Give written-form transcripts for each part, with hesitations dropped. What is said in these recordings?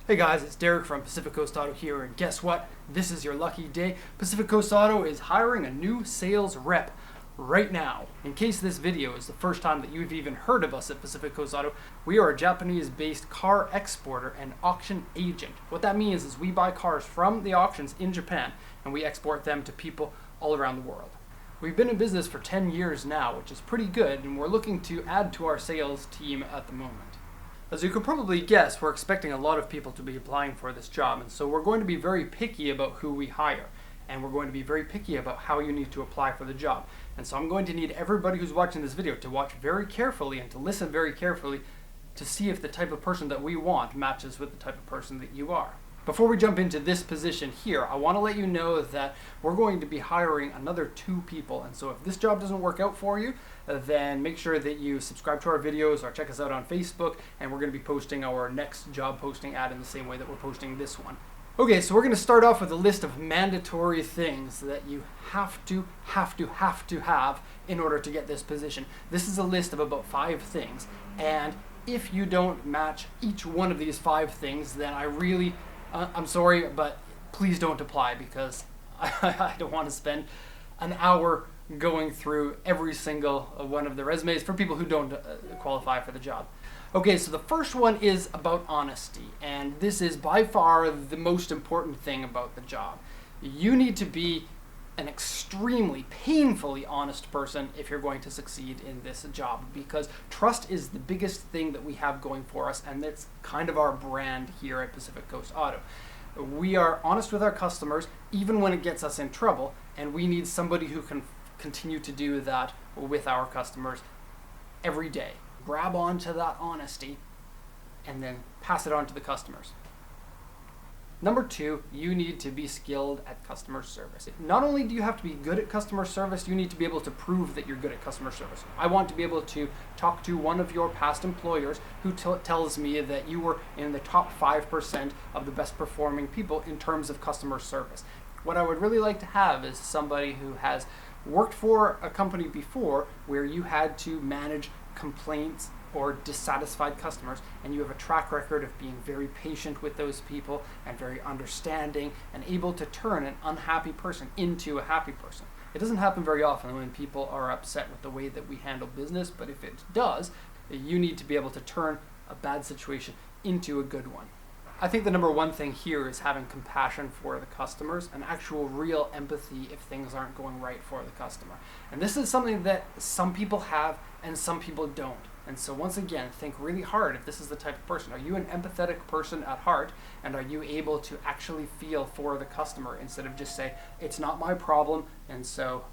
Hey guys, it's Derek from Pacific Coast Auto here, and guess what? This is your lucky day. Pacific Coast Auto is hiring a new sales rep right now. In case this video is the first time that you've even heard of us at Pacific Coast Auto, we are a Japanese-based car exporter and auction agent. What that means is we buy cars from the auctions in Japan and we export them to people all around the world. We've been in business for 10 years now, which is pretty good, and we're looking to add to our sales team at the moment. As you can probably guess, we're expecting a lot of people to be applying for this job, and so we're going to be very picky about who we hire, and we're going to be very picky about how you need to apply for the job. And so I'm going to need everybody who's watching this video to watch very carefully and to listen very carefully to see if the type of person that we want matches with the type of person that you are. Before we jump into this position here, I want to let you know that we're going to be hiring another 2 people. And so if this job doesn't work out for you, then make sure that you subscribe to our videos or check us out on Facebook, and we're going to be posting our next job posting ad in the same way that we're posting this one. Okay, so we're going to start off with a list of mandatory things that you have to have in order to get this position. This is a list of about 5 things, and if you don't match each one of these 5 things, then I'm sorry, but please don't apply, because I don't want to spend an hour going through every single one of the resumes for people who don't qualify for the job. Okay, so the first one is about honesty, and this is by far the most important thing about the job. You need to be an extremely painfully honest person if you're going to succeed in this job, because trust is the biggest thing that we have going for us, and it's kind of our brand here at Pacific Coast Auto. We are honest with our customers even when it gets us in trouble, and we need somebody who can continue to do that with our customers every day. Grab onto that honesty and then pass it on to the customers. Number 2, you need to be skilled at customer service. Not only do you have to be good at customer service, you need to be able to prove that you're good at customer service. I want to be able to talk to one of your past employers who tells me that you were in the top 5% of the best performing people in terms of customer service. What I would really like to have is somebody who has worked for a company before where you had to manage complaints or dissatisfied customers, and you have a track record of being very patient with those people and very understanding and able to turn an unhappy person into a happy person. It doesn't happen very often when people are upset with the way that we handle business, but if it does, you need to be able to turn a bad situation into a good one. I think the number 1 thing here is having compassion for the customers and actual real empathy if things aren't going right for the customer. And this is something that some people have and some people don't. And so once again, think really hard if this is the type of person. Are you an empathetic person at heart, and are you able to actually feel for the customer instead of just say, it's not my problem, and so...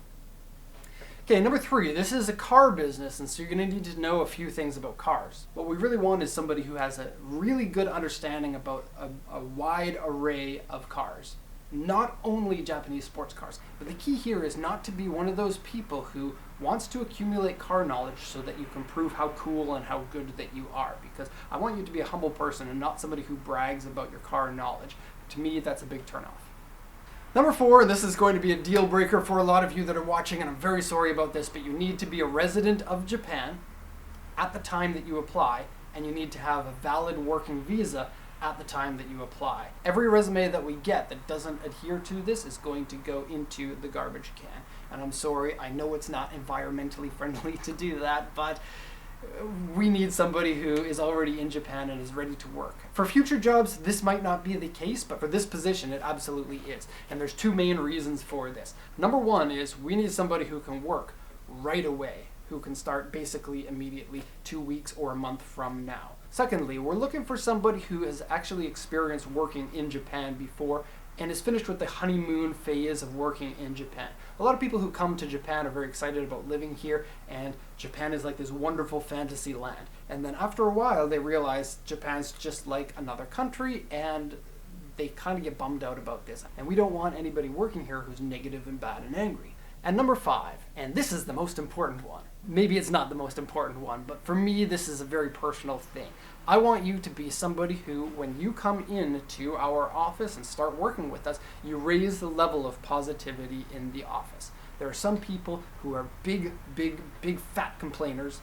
Okay, number 3, this is a car business, and so you're going to need to know a few things about cars. What we really want is somebody who has a really good understanding about a wide array of cars. Not only Japanese sports cars, but the key here is not to be one of those people who wants to accumulate car knowledge so that you can prove how cool and how good that you are, because I want you to be a humble person and not somebody who brags about your car knowledge. To me, that's a big turnoff. Number 4, and this is going to be a deal breaker for a lot of you that are watching, and I'm very sorry about this, but you need to be a resident of Japan at the time that you apply, and you need to have a valid working visa at the time that you apply. Every resume that we get that doesn't adhere to this is going to go into the garbage can. And I'm sorry, I know it's not environmentally friendly to do that, but we need somebody who is already in Japan and is ready to work. For future jobs, this might not be the case, but for this position, it absolutely is. And there's 2 main reasons for this. Number 1 is we need somebody who can work right away, who can start basically immediately 2 weeks or a month from now. Secondly, we're looking for somebody who has actually experienced working in Japan before and is finished with the honeymoon phase of working in Japan. A lot of people who come to Japan are very excited about living here, and Japan is like this wonderful fantasy land. And then after a while, they realize Japan's just like another country, and they kind of get bummed out about this. And we don't want anybody working here who's negative and bad and angry. And number 5, and this is the most important one. Maybe it's not the most important one, but for me, this is a very personal thing. I want you to be somebody who, when you come into our office and start working with us, you raise the level of positivity in the office. There are some people who are big fat complainers,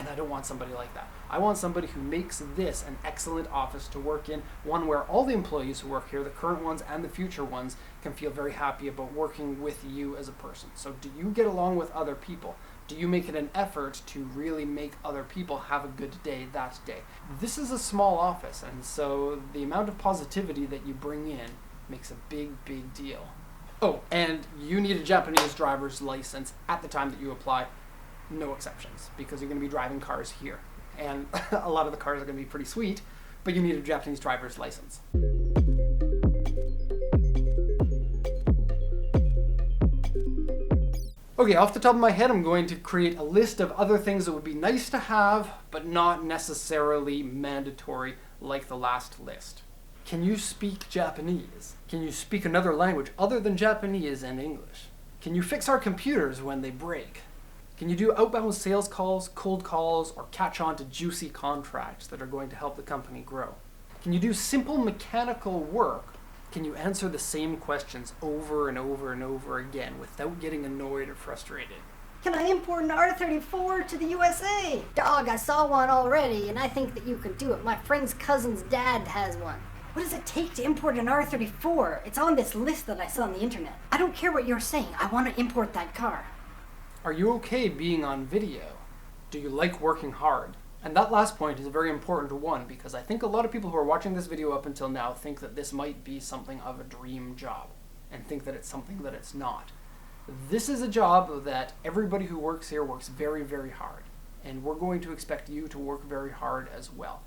And I don't want somebody like that. I want somebody who makes this an excellent office to work in, one where all the employees who work here, the current ones and the future ones, can feel very happy about working with you as a person. So do you get along with other people? Do you make it an effort to really make other people have a good day that day? This is a small office, and so the amount of positivity that you bring in makes a big, big deal. Oh, and you need a Japanese driver's license at the time that you apply. No exceptions, because you're going to be driving cars here. And a lot of the cars are going to be pretty sweet, but you need a Japanese driver's license. Okay, off the top of my head, I'm going to create a list of other things that would be nice to have, but not necessarily mandatory like the last list. Can you speak Japanese? Can you speak another language other than Japanese and English? Can you fix our computers when they break? Can you do outbound sales calls, cold calls, or catch on to juicy contracts that are going to help the company grow? Can you do simple mechanical work? Can you answer the same questions over and over and over again without getting annoyed or frustrated? Can I import an R34 to the USA? Dog, I saw one already, and I think that you could do it. My friend's cousin's dad has one. What does it take to import an R34? It's on this list that I saw on the internet. I don't care what you're saying. I want to import that car. Are you okay being on video? Do you like working hard? And that last point is a very important one, because I think a lot of people who are watching this video up until now think that this might be something of a dream job, and think that it's something that it's not. This is a job that everybody who works here works very, very hard, and we're going to expect you to work very hard as well.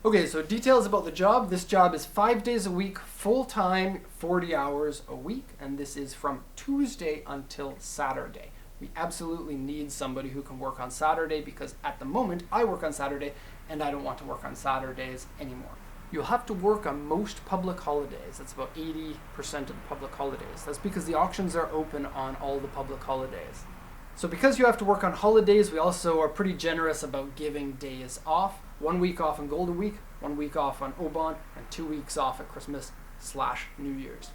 Okay, so details about the job. This job is 5 days a week, full-time, 40 hours a week, and this is from Tuesday until Saturday. We absolutely need somebody who can work on Saturday, because at the moment I work on Saturday and I don't want to work on Saturdays anymore. You'll have to work on most public holidays. That's about 80% of the public holidays. That's because the auctions are open on all the public holidays. So because you have to work on holidays, we also are pretty generous about giving days off. 1 week off on Golden Week, 1 week off on Obon, and 2 weeks off at Christmas/New Year's.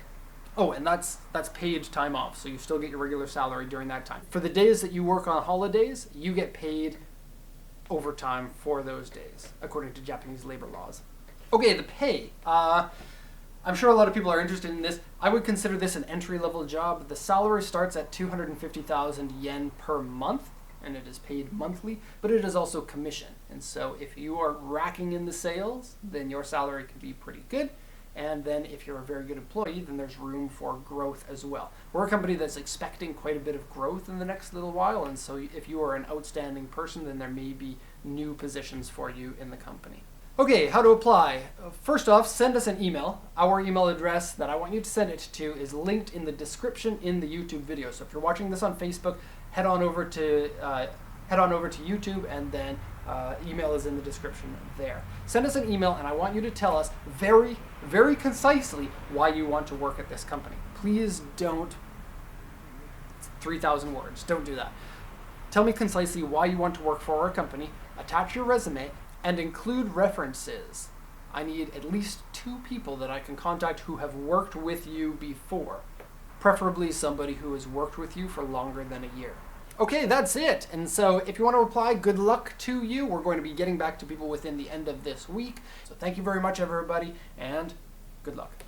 Oh, and that's paid time off, so you still get your regular salary during that time. For the days that you work on holidays, you get paid overtime for those days, according to Japanese labor laws. Okay, the pay. I'm sure a lot of people are interested in this. I would consider this an entry-level job. The salary starts at 250,000 yen per month, and it is paid monthly, but it is also commission. And so if you are racking in the sales, then your salary can be pretty good. And then if you're a very good employee, then there's room for growth as well. We're a company that's expecting quite a bit of growth in the next little while, and so if you are an outstanding person, then there may be new positions for you in the company. Okay, how to apply. First off, send us an email. Our email address that I want you to send it to is linked in the description in the YouTube video. So if you're watching this on Facebook, head on over to YouTube, and then email is in the description there. Send us an email, and I want you to tell us very, very concisely why you want to work at this company. Please don't 3,000 words. Don't do that. Tell me concisely why you want to work for our company. Attach your resume and include references. I need at least 2 people that I can contact who have worked with you before. Preferably somebody who has worked with you for longer than a year. Okay, that's it. And so if you want to reply, good luck to you. We're going to be getting back to people within the end of this week. So thank you very much, everybody, and good luck.